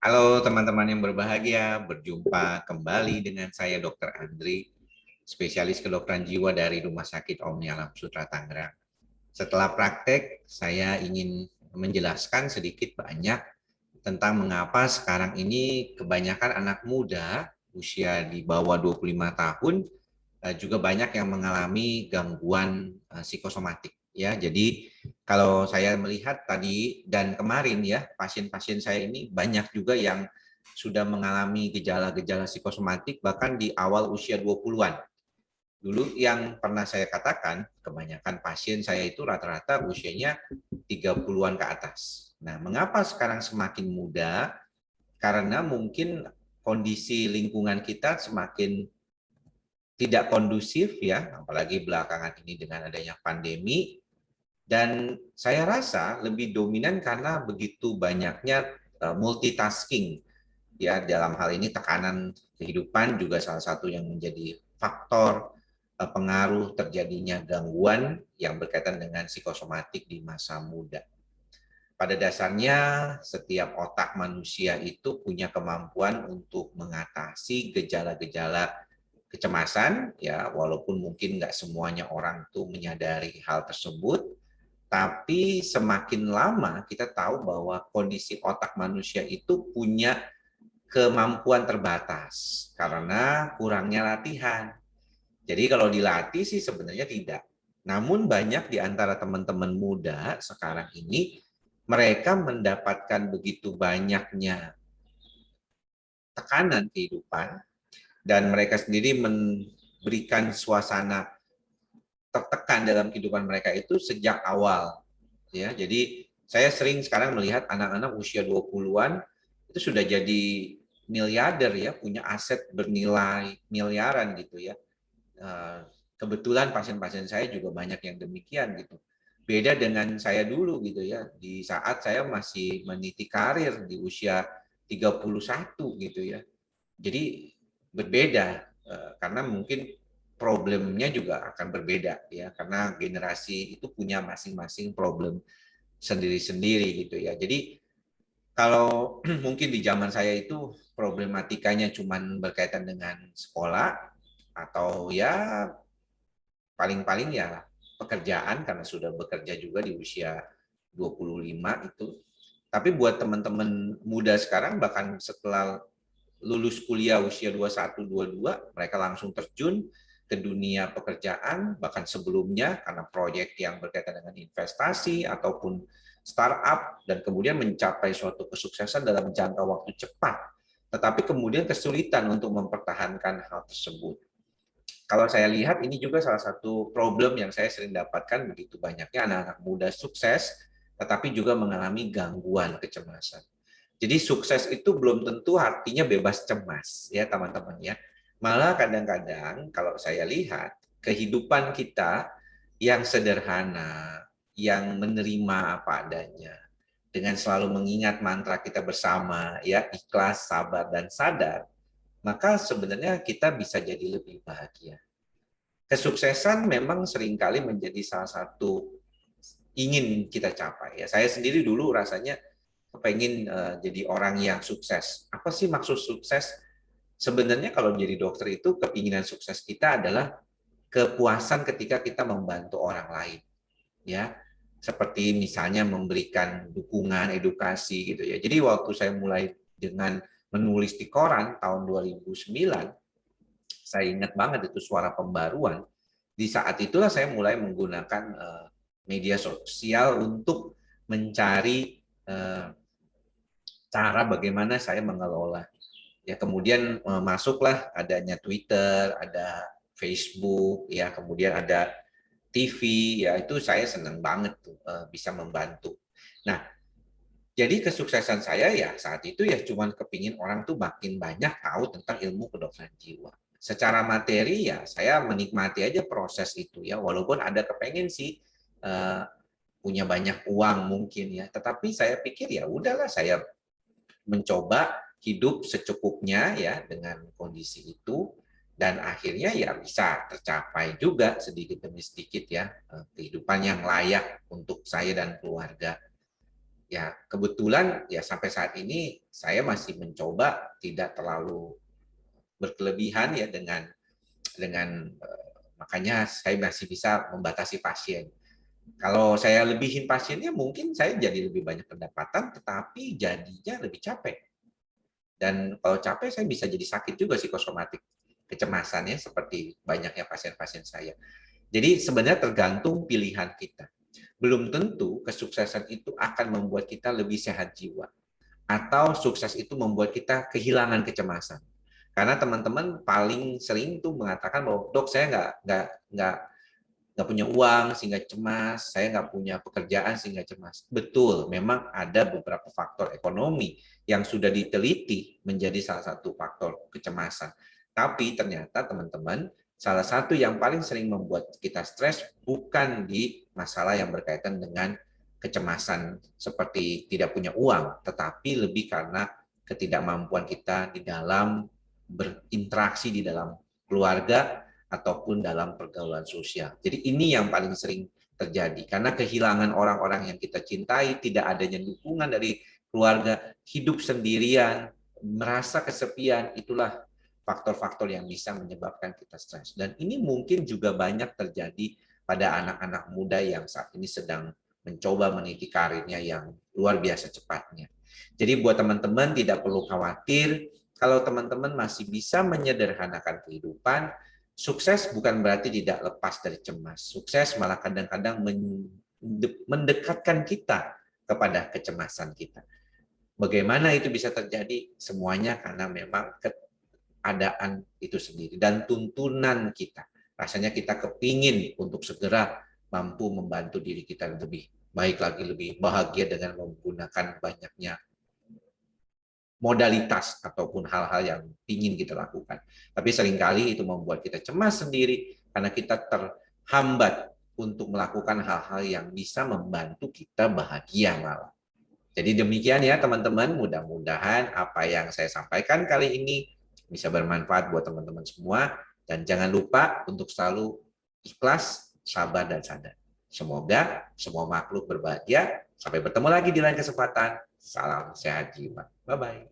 Halo teman-teman yang berbahagia, berjumpa kembali dengan saya Dr. Andri, spesialis kedokteran jiwa dari Rumah Sakit Omni Alam Sutra Tangerang. Setelah praktek, saya ingin menjelaskan sedikit banyak tentang mengapa sekarang ini kebanyakan anak muda usia di bawah 25 tahun juga banyak yang mengalami gangguan psikosomatik ya. Jadi kalau saya melihat tadi dan kemarin ya, pasien-pasien saya ini banyak juga yang sudah mengalami gejala-gejala psikosomatik bahkan di awal usia 20-an. Dulu yang pernah saya katakan, kebanyakan pasien saya itu rata-rata usianya 30-an ke atas. Nah, mengapa sekarang semakin muda? Karena mungkin kondisi lingkungan kita semakin tidak kondusif ya, apalagi belakangan ini dengan adanya pandemi. Dan saya rasa lebih dominan karena begitu banyaknya multitasking ya, dalam hal ini tekanan kehidupan juga salah satu yang menjadi faktor pengaruh terjadinya gangguan yang berkaitan dengan psikosomatik di masa muda. Pada dasarnya setiap otak manusia itu punya kemampuan untuk mengatasi gejala-gejala kecemasan ya, walaupun mungkin nggak semuanya orang tuh menyadari hal tersebut, tapi semakin lama kita tahu bahwa kondisi otak manusia itu punya kemampuan terbatas karena kurangnya latihan. Jadi kalau dilatih sih sebenarnya tidak. Namun banyak di antara teman-teman muda sekarang ini mereka mendapatkan begitu banyaknya tekanan kehidupan dan mereka sendiri memberikan suasana tertekan dalam kehidupan mereka itu sejak awal ya. Jadi saya sering sekarang melihat anak-anak usia 20-an itu sudah jadi miliarder ya, punya aset bernilai miliaran gitu ya. Kebetulan pasien-pasien saya juga banyak yang demikian gitu. Beda dengan saya dulu gitu ya, di saat saya masih meniti karir di usia 31 gitu ya. Jadi berbeda karena mungkin problemnya juga akan berbeda ya, karena generasi itu punya masing-masing problem sendiri-sendiri gitu ya. Jadi kalau mungkin di zaman saya itu problematikanya cuma berkaitan dengan sekolah atau ya paling-paling ya pekerjaan karena sudah bekerja juga di usia 25 itu. Tapi buat teman-teman muda sekarang bahkan setelah lulus kuliah usia 21, 22, mereka langsung terjun ke dunia pekerjaan, bahkan sebelumnya karena proyek yang berkaitan dengan investasi ataupun startup, dan kemudian mencapai suatu kesuksesan dalam jangka waktu cepat. Tetapi kemudian kesulitan untuk mempertahankan hal tersebut. Kalau saya lihat ini juga salah satu problem yang saya sering dapatkan, begitu banyaknya anak-anak muda sukses, tetapi juga mengalami gangguan kecemasan. Jadi sukses itu belum tentu artinya bebas cemas ya teman-teman ya. Malah kadang-kadang kalau saya lihat kehidupan kita yang sederhana, yang menerima apa adanya, dengan selalu mengingat mantra kita bersama ya, ikhlas, sabar dan sadar, maka sebenarnya kita bisa jadi lebih bahagia. Kesuksesan memang seringkali menjadi salah satu ingin kita capai ya. Saya sendiri dulu rasanya kepengen jadi orang yang sukses. Apa sih maksud sukses? Sebenarnya kalau jadi dokter itu keinginan sukses kita adalah kepuasan ketika kita membantu orang lain, ya. Seperti misalnya memberikan dukungan, edukasi gitu ya. Jadi waktu saya mulai dengan menulis di koran tahun 2009, saya ingat banget itu Suara Pembaruan. Di saat itulah saya mulai menggunakan media sosial untuk mencari cara bagaimana saya mengelola. Ya kemudian masuklah adanya Twitter, ada Facebook, ya kemudian ada TV, ya itu saya senang banget tuh bisa membantu. Nah, jadi kesuksesan saya ya saat itu ya cuman kepingin orang tuh makin banyak tahu tentang ilmu kedokteran jiwa. Secara materi ya saya menikmati aja proses itu ya, walaupun ada kepengen sih uh, punya banyak uang mungkin ya, tetapi saya pikir ya udahlah saya mencoba hidup secukupnya ya dengan kondisi itu, dan akhirnya ya bisa tercapai juga sedikit demi sedikit ya kehidupan yang layak untuk saya dan keluarga. ya kebetulan ya sampai saat ini saya masih mencoba tidak terlalu berkelebihan ya makanya saya masih bisa membatasi pasien. Kalau saya lebihin pasiennya mungkin saya jadi lebih banyak pendapatan tetapi jadinya lebih capek. Dan kalau capek saya bisa jadi sakit juga psikosomatik, kecemasannya seperti banyaknya pasien-pasien saya. Jadi sebenarnya tergantung pilihan kita. Belum tentu kesuksesan itu akan membuat kita lebih sehat jiwa atau sukses itu membuat kita kehilangan kecemasan. Karena teman-teman paling sering tuh mengatakan bahwa dok saya nggak punya uang sehingga cemas, saya nggak punya pekerjaan sehingga cemas. Betul, memang ada beberapa faktor ekonomi yang sudah diteliti menjadi salah satu faktor kecemasan. Tapi ternyata teman-teman, salah satu yang paling sering membuat kita stres bukan di masalah yang berkaitan dengan kecemasan seperti tidak punya uang, tetapi lebih karena ketidakmampuan kita di dalam berinteraksi di dalam keluarga ataupun dalam pergaulan sosial. Jadi ini yang paling sering terjadi karena kehilangan orang-orang yang kita cintai, tidak adanya dukungan dari keluarga, hidup sendirian, merasa kesepian, itulah faktor-faktor yang bisa menyebabkan kita stres. Dan ini mungkin juga banyak terjadi pada anak-anak muda yang saat ini sedang mencoba meniti karirnya yang luar biasa cepatnya. Jadi buat teman-teman tidak perlu khawatir kalau teman-teman masih bisa menyederhanakan kehidupan. Sukses bukan berarti tidak lepas dari cemas. Sukses malah kadang-kadang mendekatkan kita kepada kecemasan kita. Bagaimana itu bisa terjadi? Semuanya karena memang keadaan itu sendiri dan tuntunan kita. Rasanya kita kepingin untuk segera mampu membantu diri kita lebih baik lagi, lebih bahagia dengan menggunakan banyaknya modalitas ataupun hal-hal yang ingin kita lakukan. Tapi seringkali itu membuat kita cemas sendiri karena kita terhambat untuk melakukan hal-hal yang bisa membantu kita bahagia malah. Jadi demikian ya teman-teman, mudah-mudahan apa yang saya sampaikan kali ini bisa bermanfaat buat teman-teman semua. Dan jangan lupa untuk selalu ikhlas, sabar, dan sadar. Semoga semua makhluk berbahagia. Sampai bertemu lagi di lain kesempatan. Salam sehat jiwa. Bye-bye.